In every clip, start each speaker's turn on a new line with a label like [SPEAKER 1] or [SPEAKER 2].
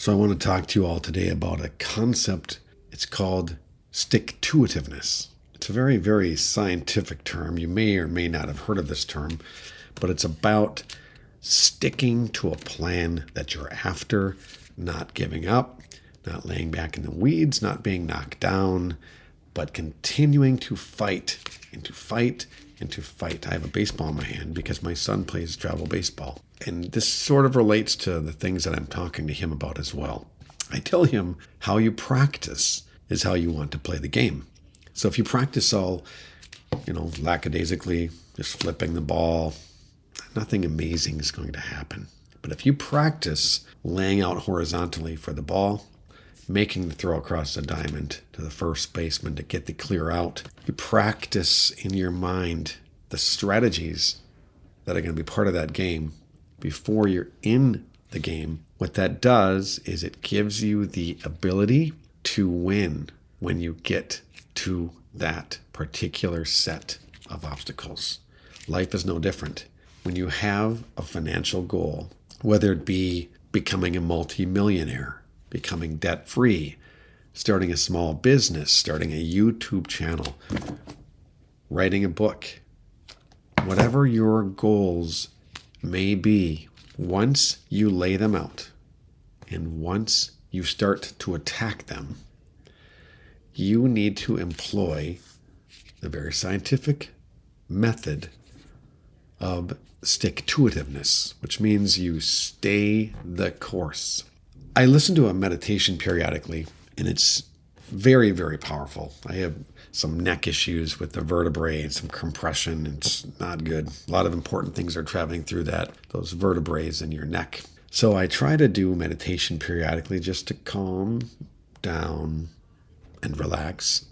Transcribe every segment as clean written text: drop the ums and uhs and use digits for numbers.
[SPEAKER 1] So I want to talk to you all today about a concept. It's called stick-to-itiveness. It's a very, very scientific term. You may or may not have heard of this term, but it's about sticking to a plan that you're after, not giving up, not laying back in the weeds, not being knocked down, but continuing to fight and to fight and to fight. I have a baseball in my hand because my son plays travel baseball. And this sort of relates to the things that I'm talking to him about as well. I tell him how you practice is how you want to play the game. So if you practice all, lackadaisically, just flipping the ball, nothing amazing is going to happen. But if you practice laying out horizontally for the ball, making the throw across the diamond to the first baseman to get the clear out, you practice in your mind the strategies that are going to be part of that game before you're in the game. What that does is it gives you the ability to win when you get to that particular set of obstacles. Life is no different. When you have a financial goal, whether it be becoming a multimillionaire, becoming debt-free, starting a small business, starting a YouTube channel, writing a book, whatever your goals may be, once you lay them out and once you start to attack them, you need to employ the very scientific method of stick-to-itiveness, which means you stay the course. I listen to a meditation periodically, and it's very, very powerful. I have some neck issues with the vertebrae and some compression. It's not good. A lot of important things are traveling through those vertebrae in your neck. So I try to do meditation periodically just to calm down and relax.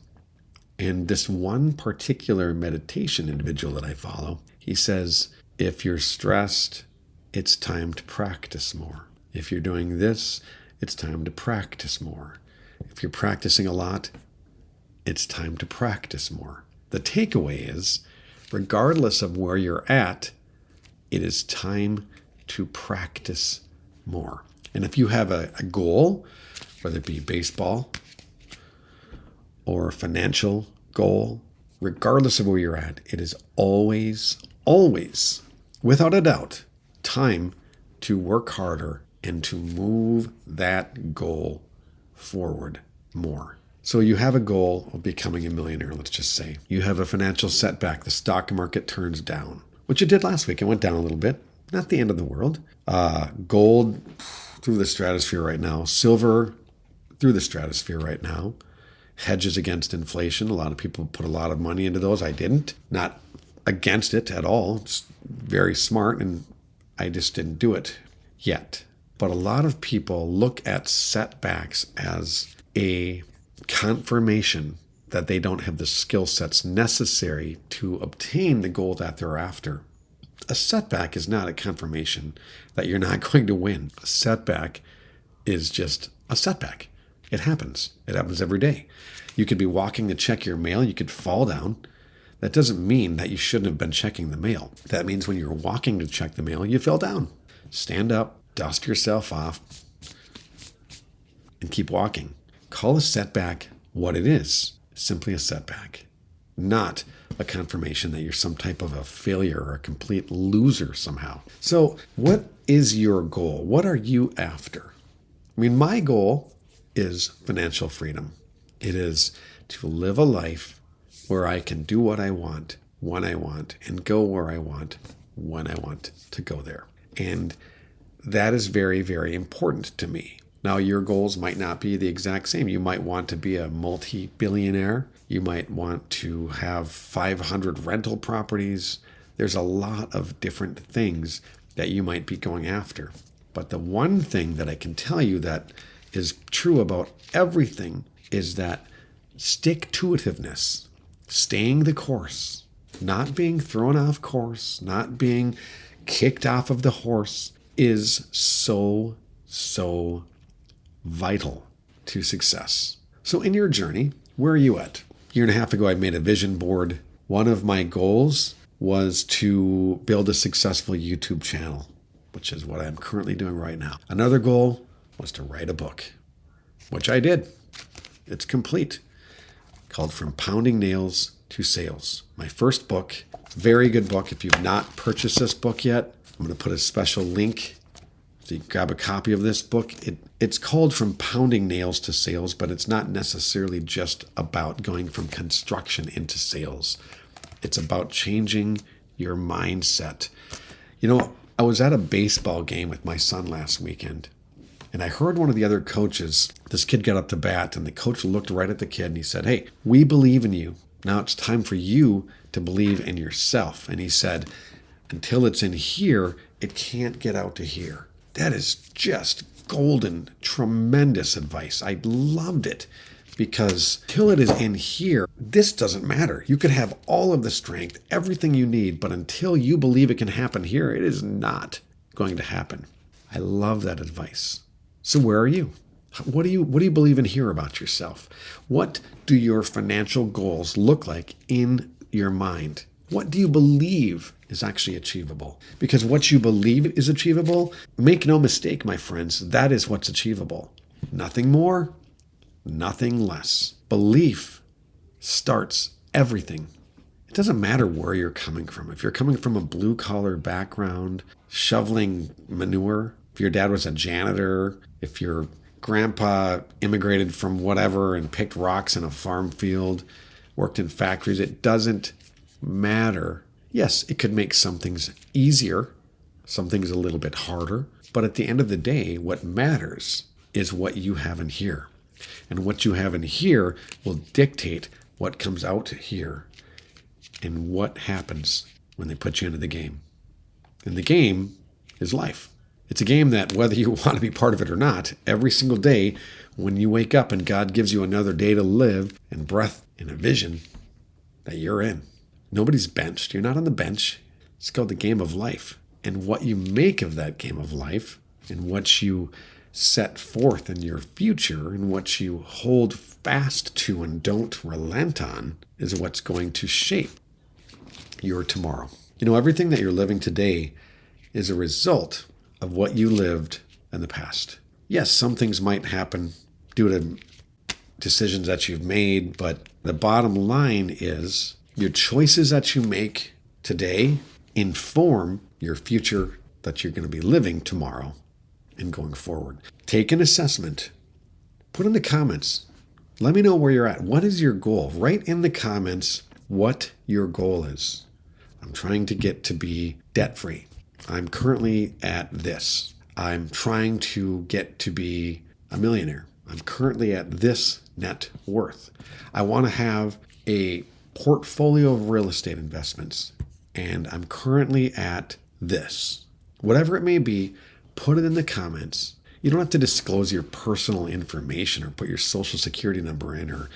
[SPEAKER 1] And this one particular meditation individual that I follow, he says, if you're stressed, it's time to practice more. If you're doing this, it's time to practice more. If you're practicing a lot, it's time to practice more. The takeaway is, regardless of where you're at, it is time to practice more. And if you have a goal, whether it be baseball or a financial goal, regardless of where you're at, it is always, always, without a doubt, time to work harder and to move that goal forward more. So you have a goal of becoming a millionaire, let's just say. You have a financial setback. The stock market turns down, which it did last week. It went down a little bit. Not the end of the world. Gold through the stratosphere right now. Silver through the stratosphere right now. Hedges against inflation. A lot of people put a lot of money into those. I didn't. Not against it at all. It's very smart, and I just didn't do it yet. But a lot of people look at setbacks as a confirmation that they don't have the skill sets necessary to obtain the goal that they're after. A setback is not a confirmation that you're not going to win. A setback is just a setback. It happens. It happens every day. You could be walking to check your mail. You could fall down. That doesn't mean that you shouldn't have been checking the mail. That means when you're walking to check the mail, you fell down. Stand up, dust yourself off, and keep walking. Call a setback what it is, simply a setback, not a confirmation that you're some type of a failure or a complete loser somehow. So what is your goal? What are you after? I mean, my goal is financial freedom. It is to live a life where I can do what I want, when I want, and go where I want, when I want to go there. And that is very, very important to me. Now, your goals might not be the exact same. You might want to be a multi-billionaire. You might want to have 500 rental properties. There's a lot of different things that you might be going after. But the one thing that I can tell you that is true about everything is that stick-to-itiveness, staying the course, not being thrown off course, not being kicked off of the horse, is so vital to success. So in your journey, where are you at? A year and a half ago, I made a vision board. One of my goals was to build a successful YouTube channel, which is what I'm currently doing right now. Another goal was to write a book, which I did. It's complete, called From Pounding Nails to Sales. My first book, very good book. If you've not purchased this book yet, I'm going to put a special link so you can grab a copy of this book. It's called From Pounding Nails to Sales, but it's not necessarily just about going from construction into sales. It's about changing your mindset. I was at a baseball game with my son last weekend, and I heard one of the other coaches, this kid got up to bat, and the coach looked right at the kid and he said, "Hey, we believe in you. Now it's time for you to believe in yourself." And he said, "Until it's in here, it can't get out to here." That is just golden, tremendous advice. I loved it. Because till it is in here, this doesn't matter. You could have all of the strength, everything you need, but until you believe it can happen here, it is not going to happen. I love that advice. So where are you? What do you believe in here about yourself? What do your financial goals look like in your mind? What do you believe is actually achievable? Because what you believe is achievable, make no mistake, my friends, that is what's achievable. Nothing more. Nothing less. Belief starts everything. It doesn't matter where you're coming from. If you're coming from a blue-collar background, shoveling manure, if your dad was a janitor, if your grandpa immigrated from whatever and picked rocks in a farm field, worked in factories, it doesn't matter. Yes, it could make some things easier, some things a little bit harder, but at the end of the day, what matters is what you have in here. And what you have in here will dictate what comes out here and what happens when they put you into the game. And the game is life. It's a game that whether you want to be part of it or not, every single day when you wake up and God gives you another day to live and breath and a vision that you're in. Nobody's benched. You're not on the bench. It's called the game of life. And what you make of that game of life and what you set forth in your future and what you hold fast to and don't relent on is what's going to shape your tomorrow. Everything that you're living today is a result of what you lived in the past. Yes, some things might happen due to decisions that you've made, but the bottom line is your choices that you make today inform your future that you're going to be living tomorrow and going forward. Take an assessment. Put in the comments. Let me know where you're at. What is your goal? Write in the comments what your goal is. I'm trying to get to be debt-free. I'm currently at this. I'm trying to get to be a millionaire. I'm currently at this net worth. I want to have a portfolio of real estate investments, and I'm currently at this. Whatever it may be, put it in the comments. You don't have to disclose your personal information or put your social security number in or,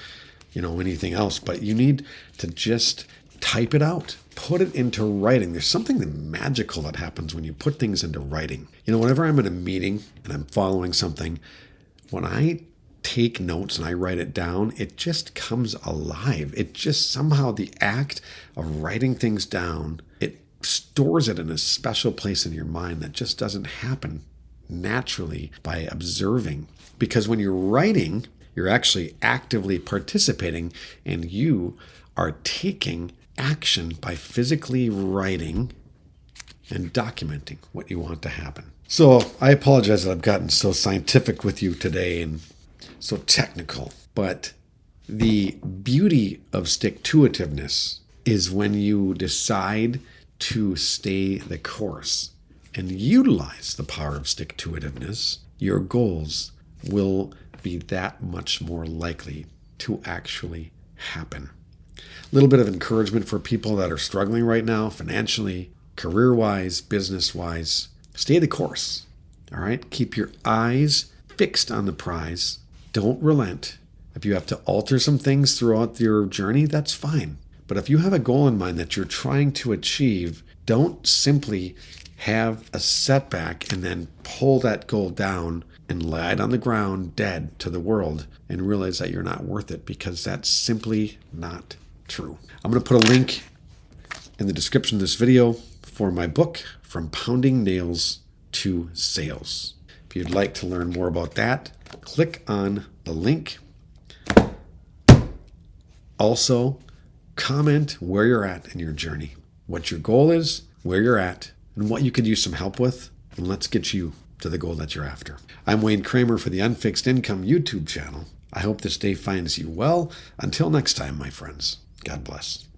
[SPEAKER 1] anything else, but you need to just type it out. Put it into writing. There's something magical that happens when you put things into writing. Whenever I'm in a meeting and I'm following something, when I take notes and I write it down, it just comes alive. It just somehow the act of writing things down, it stores it in a special place in your mind that just doesn't happen naturally by observing. Because when you're writing, you're actually actively participating and you are taking action by physically writing and documenting what you want to happen. So I apologize that I've gotten so scientific with you today and so technical, but the beauty of stick-to-itiveness is when you decide to stay the course and utilize the power of stick-to-itiveness, your goals will be that much more likely to actually happen. A little bit of encouragement for people that are struggling right now, financially, career-wise, business-wise. Stay the course, all right? Keep your eyes fixed on the prize. Don't relent. If you have to alter some things throughout your journey, that's fine. But if you have a goal in mind that you're trying to achieve, don't simply have a setback and then pull that goal down and lie it on the ground dead to the world and realize that you're not worth it, because that's simply not true. I'm going to put a link in the description of this video for my book, From Pounding Nails to Sales. If If you'd like to learn more about that, click on the link. Also, comment where you're at in your journey, what your goal is, where you're at, and what you could use some help with, and let's get you to the goal that you're after. I'm Wayne Kramer for the Unfixed Income YouTube channel. I hope this day finds you well. Until next time, my friends, God bless.